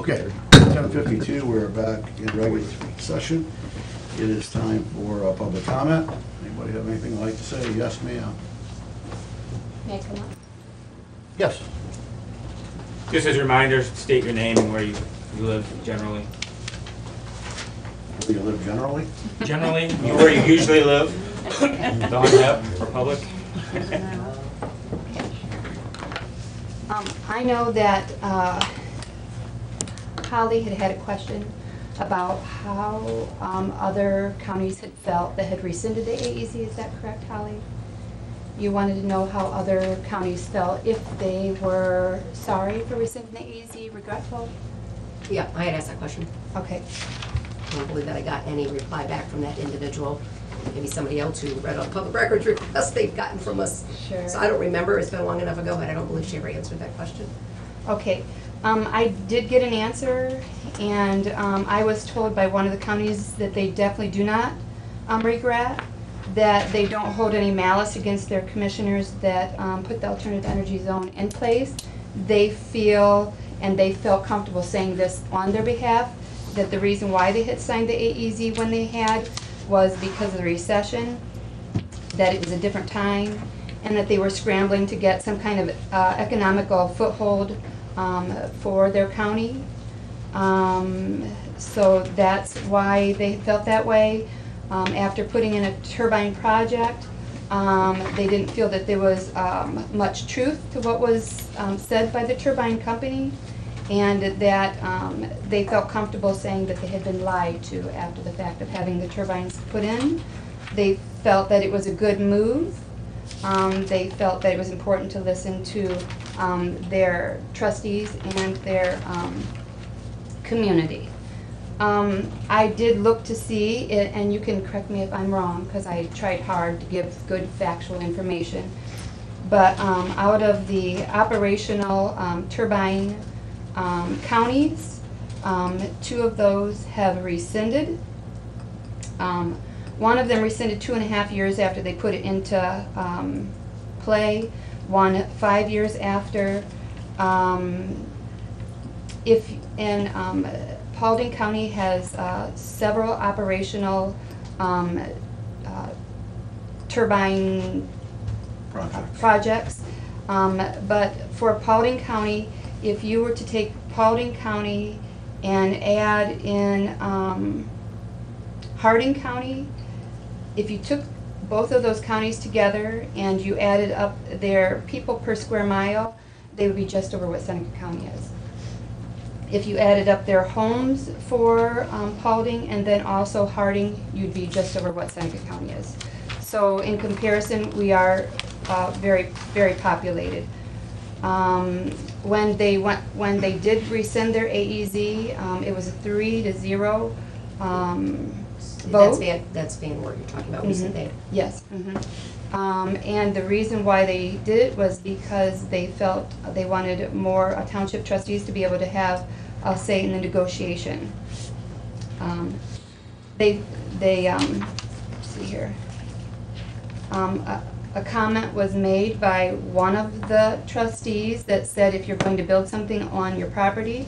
Okay, 10:52, we're back in regular session. It is time for public comment. Anybody have anything they'd like to say? Yes, ma'am. May I come up? Yes. Just as a reminder, state your name and where you live generally. Where you live generally? Generally, where you usually live. Don't have for public. I know that Holly had a question about how other counties had felt that had rescinded the AEZ. Is that correct, Holly? You wanted to know how other counties felt, if they were sorry for rescinding the AEZ, regretful? Yeah, I had asked that question. Okay. I don't believe that I got any reply back from that individual. Maybe somebody else who read all the public records requests they've gotten from us. Sure. So I don't remember, it's been long enough ago, but I don't believe she ever answered that question. Okay. I did get an answer, and I was told by one of the counties that they definitely do not regret, that they don't hold any malice against their commissioners that put the alternative energy zone in place. They feel, and they felt comfortable saying this on their behalf, that the reason why they had signed the AEZ when they had was because of the recession, that it was a different time, and that they were scrambling to get some kind of economical foothold for their county. So that's why they felt that way. After putting in a turbine project, they didn't feel that there was much truth to what was said by the turbine company, and that they felt comfortable saying that they had been lied to after the fact of having the turbines put in. They felt that it was a good move. They felt that it was important to listen to their trustees and their community. I did look to see, and you can correct me if I'm wrong, because I tried hard to give good factual information, but out of the operational turbine counties, 2 of those have rescinded. One of them rescinded 2.5 years after they put it into play, one 5 years after. Paulding County has several operational turbine projects. But for Paulding County, if you were to take Paulding County and add in Hardin County, if you took both of those counties together and you added up their people per square mile, they would be just over what Seneca County is. If you added up their homes for Paulding and then also Harding, you'd be just over what Seneca County is. So in comparison, we are very, very populated. When they did rescind their AEZ, it was a 3-0 vote. That's Van Wert you're talking about, recent date. Yes. And the reason why they did it was because they felt they wanted more township trustees to be able to have a say in the negotiation. Let's see here. A comment was made by one of the trustees that said if you're going to build something on your property,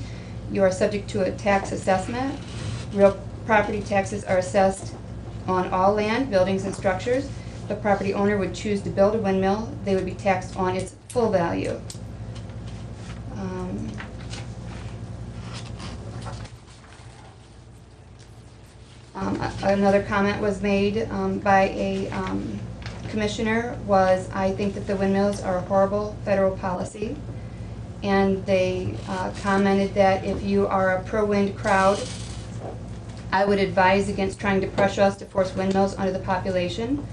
you are subject to a tax assessment. Real property taxes are assessed on all land, buildings, and structures. If the property owner would choose to build a windmill, they would be taxed on its full value. Another comment was made by a commissioner was, I think that the windmills are a horrible federal policy. And they commented that if you are a pro-wind crowd, I would advise against trying to pressure us to force windmills onto the population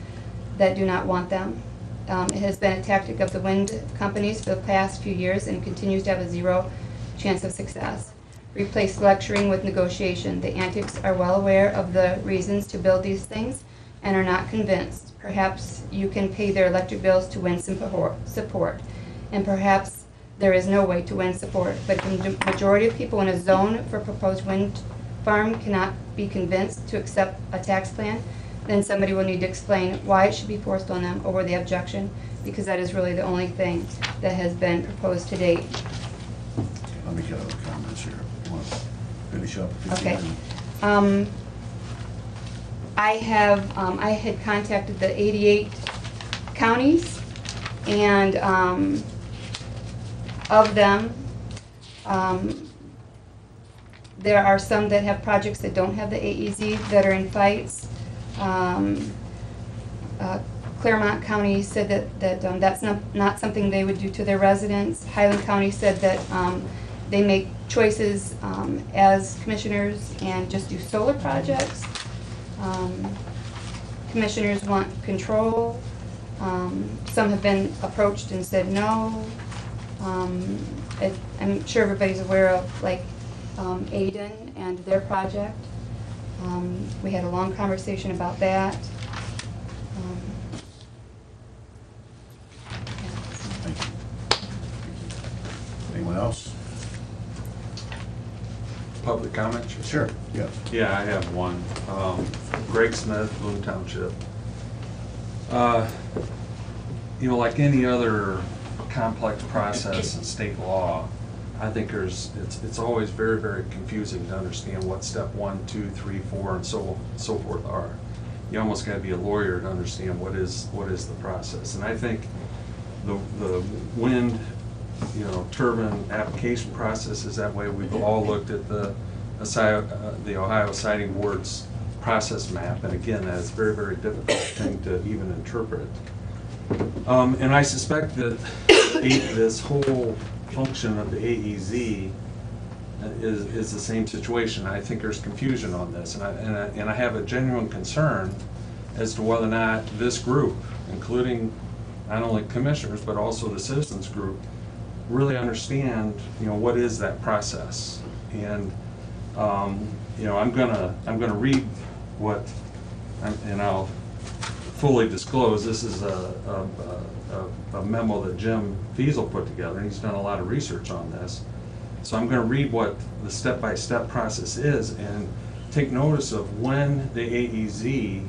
that do not want them. It has been a tactic of the wind companies for the past few years and continues to have a 0 chance of success. Replace lecturing with negotiation. The antics are well aware of the reasons to build these things and are not convinced. Perhaps you can pay their electric bills to win some support, and perhaps there is no way to win support, but if the majority of people in a zone for proposed wind farm cannot be convinced to accept a tax plan, then somebody will need to explain why it should be forced on them or the objection, because that is really the only thing that has been proposed to date. Let me get other comments here. want to finish up. if you Okay. can. I had contacted the 88 counties, and of them, there are some that have projects that don't have the AEZ that are in fights. Claremont County said that that's not something they would do to their residents. Highland County said that they make choices as commissioners and just do solar projects. Commissioners want control. Some have been approached and said no. I'm sure everybody's aware of like Aiden and their project. We had a long conversation about that. Thank you. Anyone else? Public comment? Sure, yeah. Yeah, I have one. Greg Smith, Bloom Township. You know, like any other complex process in state law, I think it's always very, very confusing to understand what step 1, 2, 3, 4, and so forth are. You almost got to be a lawyer to understand what is the process. And I think the wind, turbine application process is that way. We've all looked at the Ohio Siting Board's process map, and again, that's a very, very difficult thing to even interpret. And I suspect that this whole function of the AEZ is the same situation. I think there's confusion on this, and I have a genuine concern as to whether or not this group, including not only commissioners but also the citizens group, really understand what is that process. And I'm gonna read what, and I'll fully disclose, this is a memo that Jim Fiesel put together, and he's done a lot of research on this. So I'm going to read what the step-by-step process is and take notice of when the AEZ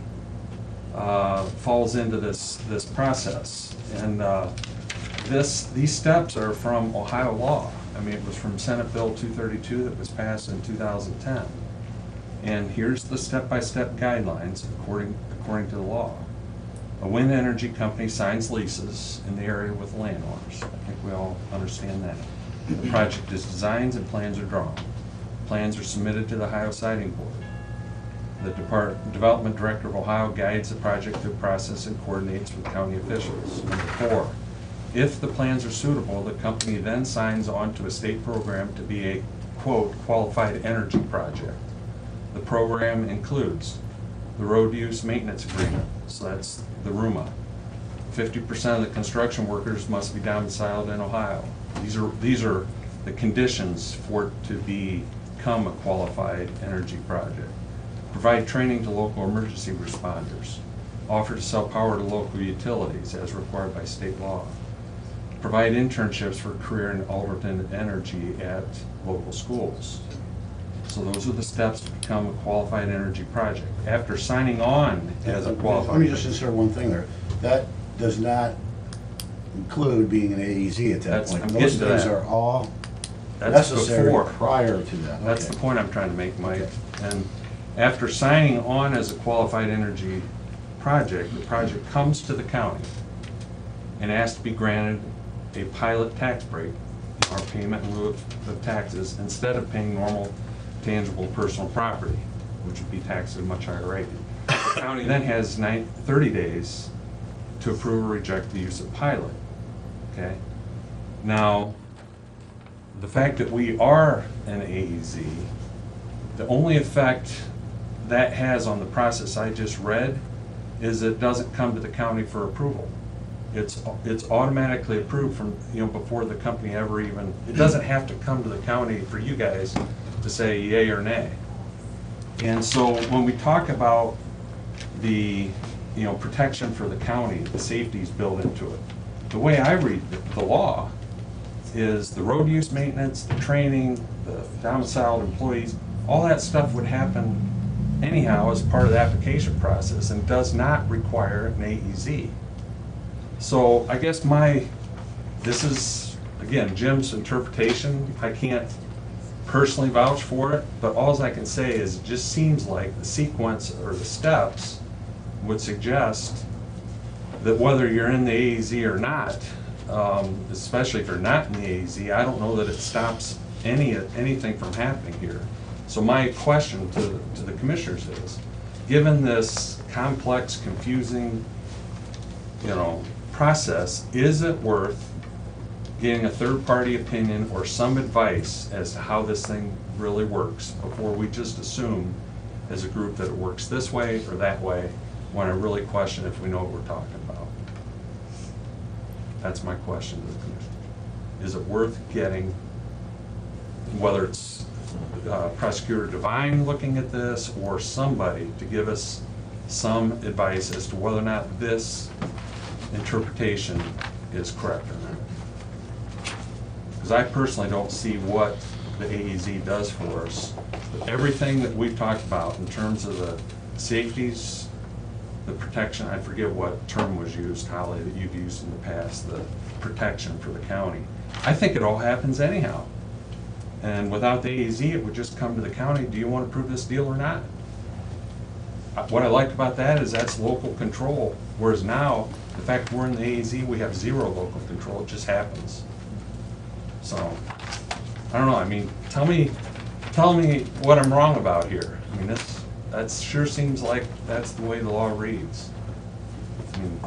falls into this process. And these steps are from Ohio law. I mean, it was from Senate Bill 232 that was passed in 2010. And here's the step-by-step guidelines according to the law. A wind energy company signs leases in the area with landowners. I think we all understand that. The project is designed and plans are drawn. Plans are submitted to the Ohio Siting Board. The Development Director of Ohio guides the project through process and coordinates with county officials. Number 4, if the plans are suitable, the company then signs on to a state program to be a, quote, qualified energy project. The program includes the road use maintenance agreement, so that's the RUMA. 50% of the construction workers must be domiciled in Ohio. These are the conditions for it to become a qualified energy project. Provide training to local emergency responders. Offer to sell power to local utilities as required by state law. Provide internships for career and alternate energy at local schools. So those are the steps to become a qualified energy project. After signing on as a qualified... Let me just insert one thing there. That does not include being an AEZ at that point. I'm Those getting to things that. are all That's necessary before. prior to that. That's Okay. the point I'm trying to make, Mike. Okay. And after signing on as a qualified energy project, the project comes to the county and asks to be granted a pilot tax break, or payment in lieu of taxes, instead of paying normal tangible personal property, which would be taxed at a much higher rate. The county then has 30 days to approve or reject the use of pilot. Okay? Now, the fact that we are an AEZ, the only effect that has on the process I just read is it doesn't come to the county for approval. It's automatically approved from, before the company ever even, it doesn't have to come to the county for you guys to say yay or nay. And so when we talk about the, protection for the county, the safety's built into it. The way I read the law is the road use maintenance, the training, the domiciled employees, all that stuff would happen anyhow as part of the application process and does not require an AEZ. So I guess this is, again, Jim's interpretation. I can't personally vouch for it, but alls I can say is it just seems like the sequence or the steps would suggest that whether you're in the AEZ or not, especially if you're not in the AEZ, I don't know that it stops anything from happening here. So my question to the commissioners is, given this complex, confusing, process, is it worth getting a third-party opinion or some advice as to how this thing really works before we just assume as a group that it works this way or that way, when I really question if we know what we're talking about? That's my question to the commission. Is it worth getting, whether it's Prosecutor Devine looking at this or somebody to give us some advice as to whether or not this interpretation is correct or not? Because I personally don't see what the AEZ does for us. Everything that we've talked about in terms of the safeties, the protection, I forget what term was used, Holly, that you've used in the past, the protection for the county. I think it all happens anyhow. And without the AEZ, it would just come to the county, do you want to approve this deal or not? What I like about that is that's local control, whereas now, the fact we're in the AEZ, we have zero local control, it just happens. So, I don't know, I mean, tell me what I'm wrong about here. I mean, that sure seems like that's the way the law reads. I mean,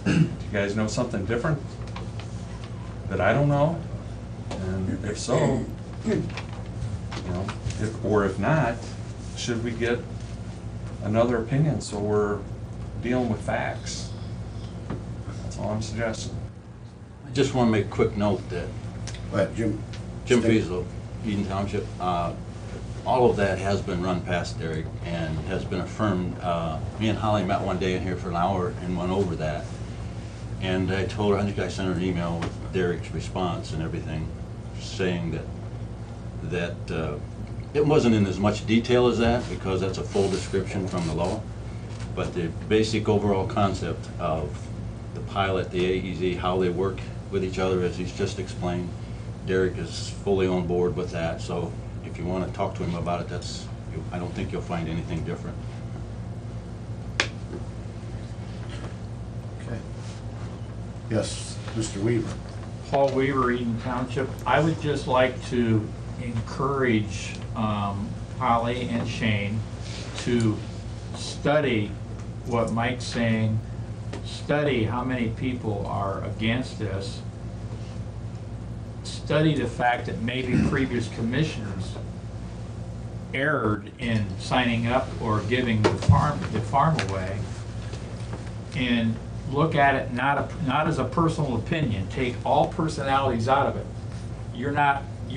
do you guys know something different that I don't know? And if so, if not, should we get another opinion so we're dealing with facts? That's all I'm suggesting. I just want to make a quick note that But Jim. Jim state- Feasel, Eden Township, all of that has been run past Derek and has been affirmed. Me and Holly met one day in here for an hour and went over that. And I told her, I think I sent her an email with Derek's response and everything, saying that it wasn't in as much detail as that, because that's a full description from the law. But the basic overall concept of the pilot, the AEZ, how they work with each other, as he's just explained, Derek is fully on board with that. So if you want to talk to him about it, I don't think you'll find anything different. Okay. Yes, Mr. Weaver. Paul Weaver, Eden Township. I would just like to encourage Holly and Shane to study what Mike's saying, study how many people are against this, study the fact that maybe previous commissioners erred in signing up or giving the farm away, and look at it not as a personal opinion. Take all personalities out of it. You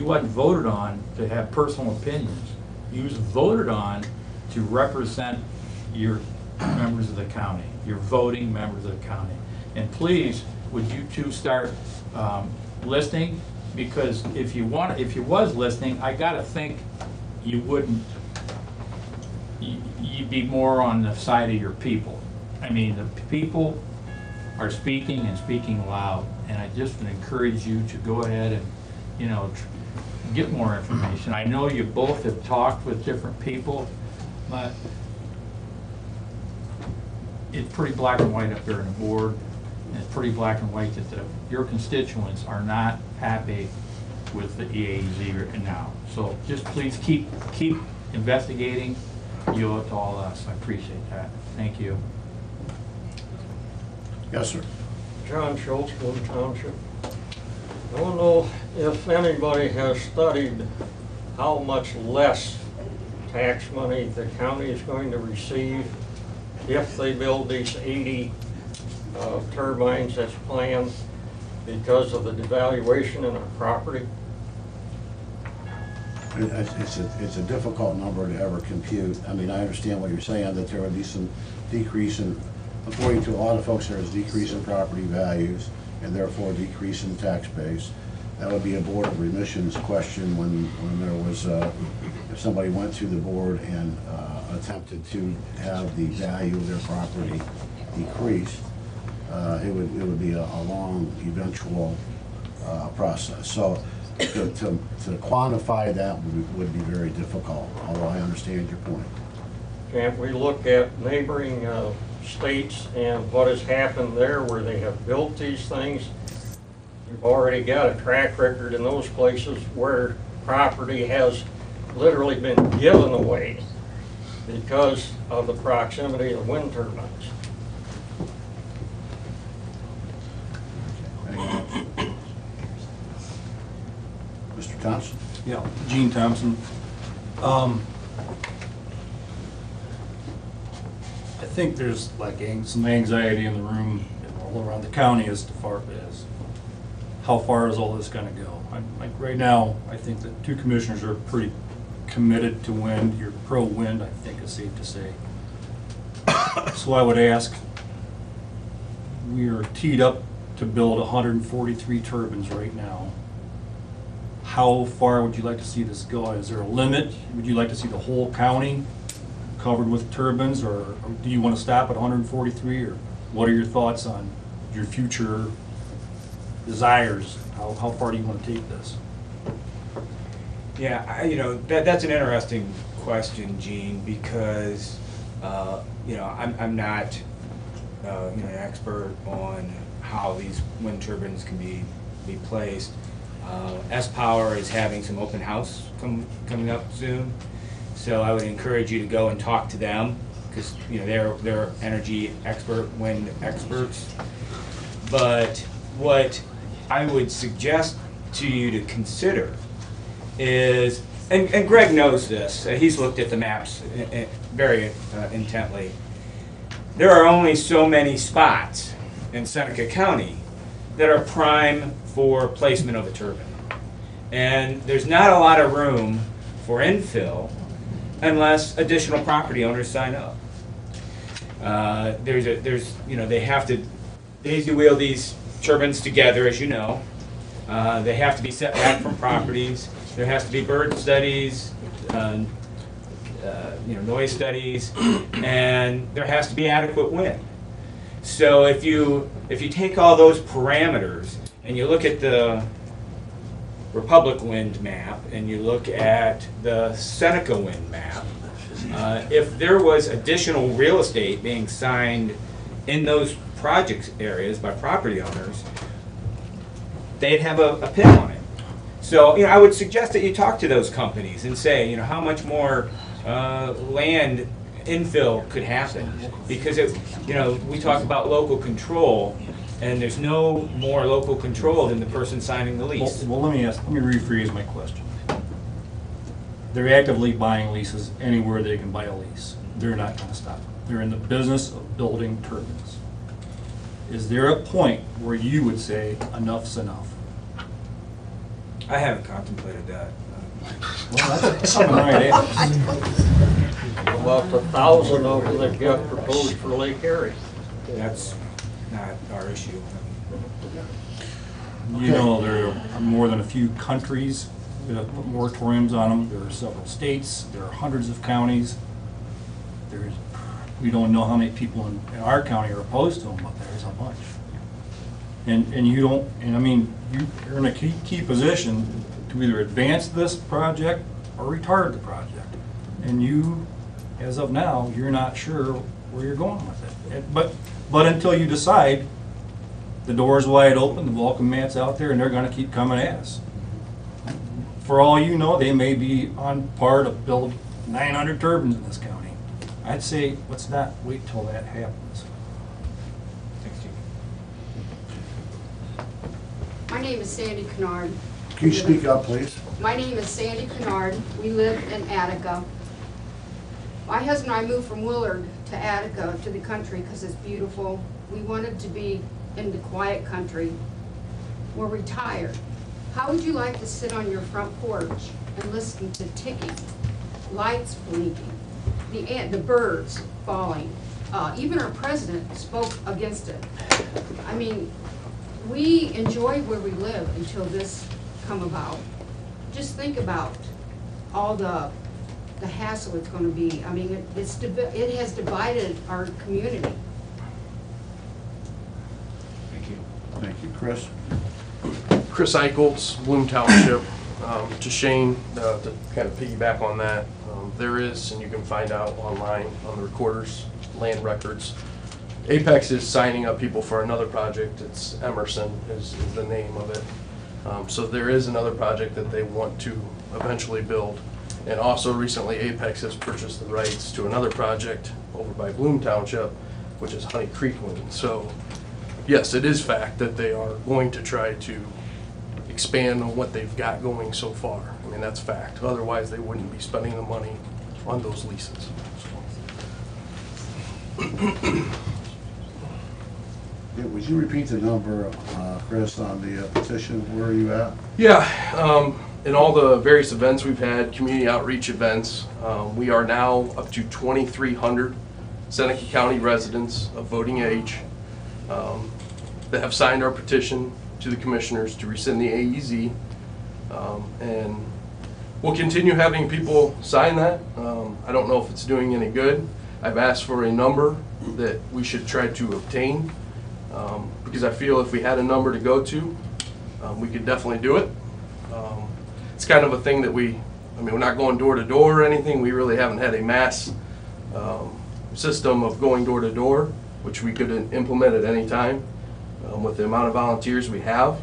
wasn't voted on to have personal opinions. You was voted on to represent your members of the county, your voting members of the county. And please, would you two start listening? Because if you was listening, I gotta think you'd be more on the side of your people. I mean, the people are speaking and speaking loud, and I just would encourage you to go ahead and, get more information. I know you both have talked with different people, but it's pretty black and white up there on the board, and it's pretty black and white that your constituents are not happy with the EAZ right now. So just please keep investigating. You owe it to all of us. I appreciate that. Thank you. Yes, sir. John Schultz, Bloom Township. I don't know if anybody has studied how much less tax money the county is going to receive if they build these 80 turbines that's planned because of the devaluation in our property. It's a difficult number to ever compute. I mean, I understand what you're saying, that there would be some decrease in, according to a lot of folks, there is decrease in property values and therefore decrease in tax base. That would be a Board of Remissions question when there was, if somebody went to the board and attempted to have the value of their property decreased, it would be a long eventual process. So to quantify that would be very difficult, although I understand your point. Can't we look at neighboring states and what has happened there where they have built these things? You've already got a track record in those places where property has literally been given away because of the proximity of the wind turbines. Mr. Thompson? Yeah, Gene Thompson. I think there's like some anxiety in the room and all around the county as far as how far is all this gonna go. Like right now, I think the two commissioners are pretty committed to wind. You're pro-wind, I think it's safe to say. So I would ask, we are teed up to build 143 turbines right now. How far would you like to see this go? Is there a limit? Would you like to see the whole county covered with turbines, or do you want to stop at 143, or what are your thoughts on your future desires? How far do you want to take this? Yeah, that's an interesting question, Gene, because, I'm not, an expert on how these wind turbines can be placed. S-Power is having some open house coming up soon, so I would encourage you to go and talk to them, because, they're energy wind experts. But what I would suggest to you to consider is, and Greg knows this, he's looked at the maps very intently, there are only so many spots in Seneca County that are prime for placement of a turbine. And there's not a lot of room for infill unless additional property owners sign up. They have to daisy wheel these turbines together, as you know. They have to be set back from properties. There has to be bird studies, noise studies, and there has to be adequate wind. So if you take all those parameters and you look at the Republic wind map and you look at the Seneca wind map, if there was additional real estate being signed in those project areas by property owners, they'd have a pin on it. So I would suggest that you talk to those companies and say, how much more land infill could happen, because we talk about local control, and there's no more local control than the person signing the lease. Well, let me rephrase my question. They're actively buying leases anywhere they can buy a lease. They're not going to stop. They're in the business of building turbines. Is there a point where you would say enough's enough? I haven't contemplated that. Well, that's something right after. About 1,000 of them that got proposed for Lake Erie. That's not our issue. There are more than a few countries that have put moratoriums on them. There are several states. There are hundreds of counties. We don't know how many people in our county are opposed to them, but there's a bunch. You're in a key position to either advance this project or retard the project. And you, as of now, you're not sure where you're going with it. But until you decide, the door's wide open, the welcome mat's out there, and they're gonna keep coming at us. For all you know, they may be on par to build 900 turbines in this county. I'd say, let's not wait till that happens. Thanks, Chief. My name is Sandy Kennard. Can you speak up, please? My name is Sandy Kennard. We live in Attica. My husband and I moved from Willard to Attica, to the country, because it's beautiful. We wanted to be in the quiet country. We're retired. How would you like to sit on your front porch and listen to ticking, lights blinking, the birds falling? Even our president spoke against it. I mean, we enjoy where we live until this come about. Just think about all the hassle it's going to be. I mean, it has divided our community. Thank you. Thank you. Chris? Chris Eichholz, Bloom Township. To Shane, to kind of piggyback on that, there is, and you can find out online on the recorder's land records, Apex is signing up people for another project. It's Emerson is the name of it. So there is another project that they want to eventually build. And also recently Apex has purchased the rights to another project over by Bloom Township, which is Honey Creek Lane. So yes, it is fact that they are going to try to expand on what they've got going so far. I mean, that's fact. Otherwise, they wouldn't be spending the money on those leases. Yeah, would you repeat the number, Chris, on the petition? Where are you at? Yeah, in all the various events we've had, community outreach events, we are now up to 2,300 Seneca County residents of voting age that have signed our petition to the commissioners to rescind the AEZ. And we'll continue having people sign that. I don't know if it's doing any good. I've asked for a number that we should try to obtain because I feel if we had a number to go to, we could definitely do it. It's kind of a thing that we're not going door to door or anything. We really haven't had a mass system of going door to door, which we could implement at any time with the amount of volunteers we have.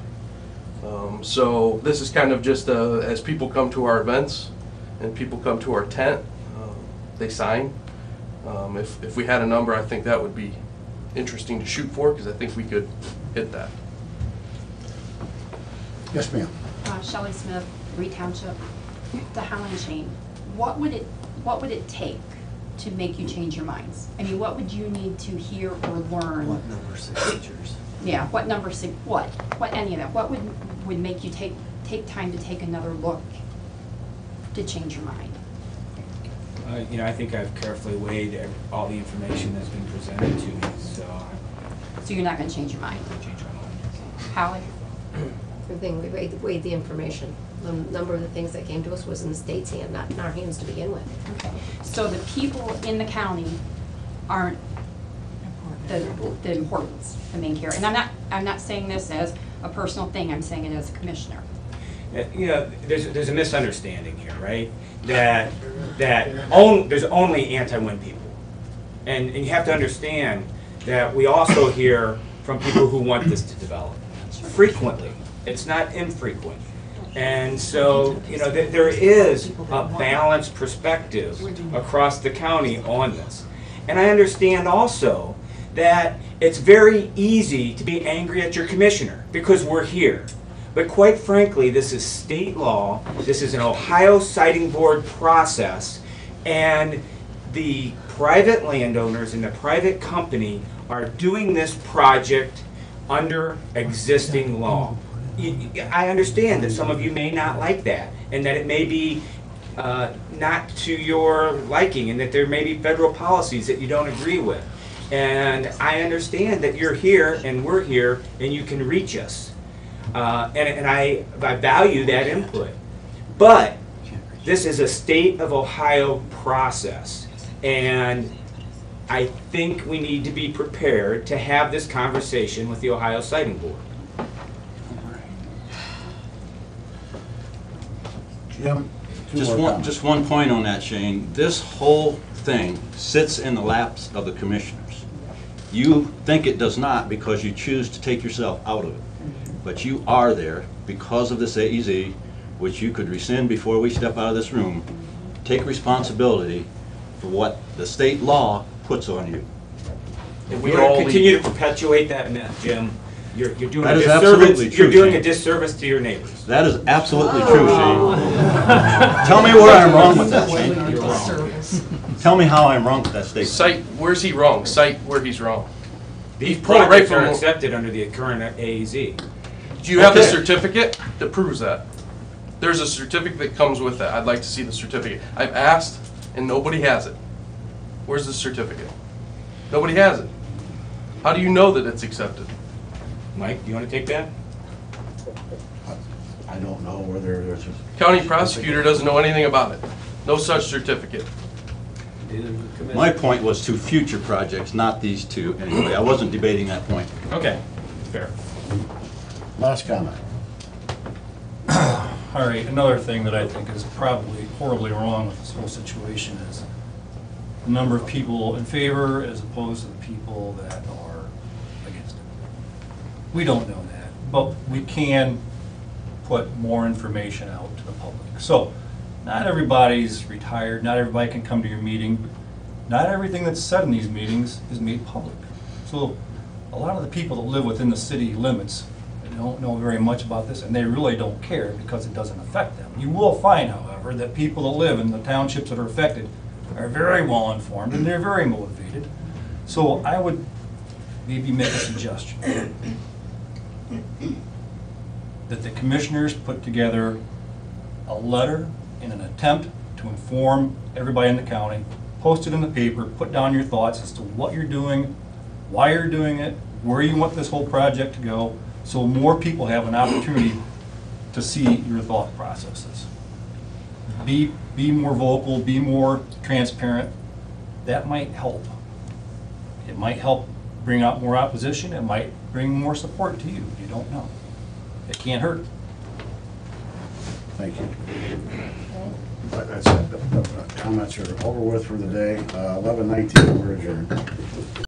So this is kind of just as people come to our events and people come to our tent, they sign. If we had a number, I think that would be interesting to shoot for because I think we could hit that. Yes, ma'am. Shelley Smith, Reed Township. The Howling Chain. What would it take to make you change your minds? I mean, what would you need to hear or learn? What number of signatures? Yeah, what number, what any of that? What would make you take time to take another look to change your mind? I think I've carefully weighed all the information that's been presented to me, so So you're not going to change your mind? I'm going to change my mind. Holly? Everything, we weighed the information. The number of the things that came to us was in the state's hand, not in our hands to begin with. Okay. So the people in the county aren't the importance, the main character. And I'm not saying this as a personal thing, I'm saying it as a commissioner. There's a misunderstanding here, right? That there's only anti-wind people. And you have to understand that we also hear from people who want this to develop frequently. It's not infrequent. And so, there is a balanced perspective across the county on this. And I understand also that it's very easy to be angry at your commissioner because we're here. But quite frankly, this is state law. This is an Ohio Siting Board process. And the private landowners and the private company are doing this project under existing law. I understand that some of you may not like that, and that it may be not to your liking, and that there may be federal policies that you don't agree with. And I understand that you're here, and we're here, and you can reach us. And I value that input. But this is a state of Ohio process, and I think we need to be prepared to have this conversation with the Ohio Siting Board. Jim? Just one point on that, Shane. This whole thing sits in the laps of the commissioners. You think it does not because you choose to take yourself out of it. But you are there because of this AEZ, which you could rescind before we step out of this room. Take responsibility for what the state law puts on you. If we don't continue to perpetuate that myth, Jim, you're doing That a is disservice. absolutely true, You're doing Shane. a disservice to your neighbors. That is absolutely true, Shane. Tell me where I'm wrong with that, Shane. You're wrong. Tell me how I'm wrong with that statement. Cite, where's he wrong? Cite where he's wrong. These pulled it right projects from are the- accepted under the current AEZ. Do you have the Okay. certificate that proves that? There's a certificate that comes with that. I'd like to see the certificate. I've asked, and nobody has it. Where's the certificate? Nobody has it. How do you know that it's accepted? Mike, do you want to take that? I don't know whether there's a... County prosecutor doesn't know anything about it. No such certificate. My point was to future projects, not these two anyway. I wasn't debating that point. Okay, fair. Last comment. All right, another thing that I think is probably horribly wrong with this whole situation is the number of people in favor as opposed to the people that are against it. We don't know that, but we can put more information out to the public. So, not everybody's retired, not everybody can come to your meeting, not everything that's said in these meetings is made public. So, a lot of the people that live within the city limits don't know very much about this, and they really don't care because it doesn't affect them. You will find, however, that people that live in the townships that are affected are very well informed and they're very motivated. So I would maybe make a suggestion that the commissioners put together a letter in an attempt to inform everybody in the county, post it in the paper, put down your thoughts as to what you're doing, why you're doing it, where you want this whole project to go, so more people have an opportunity to see your thought processes. Be more vocal, be more transparent. That might help. It might help bring out more opposition, it might bring more support to you, you don't know. It can't hurt. Thank you. That's it. The comments are over with for the day. 11:19, we're adjourned.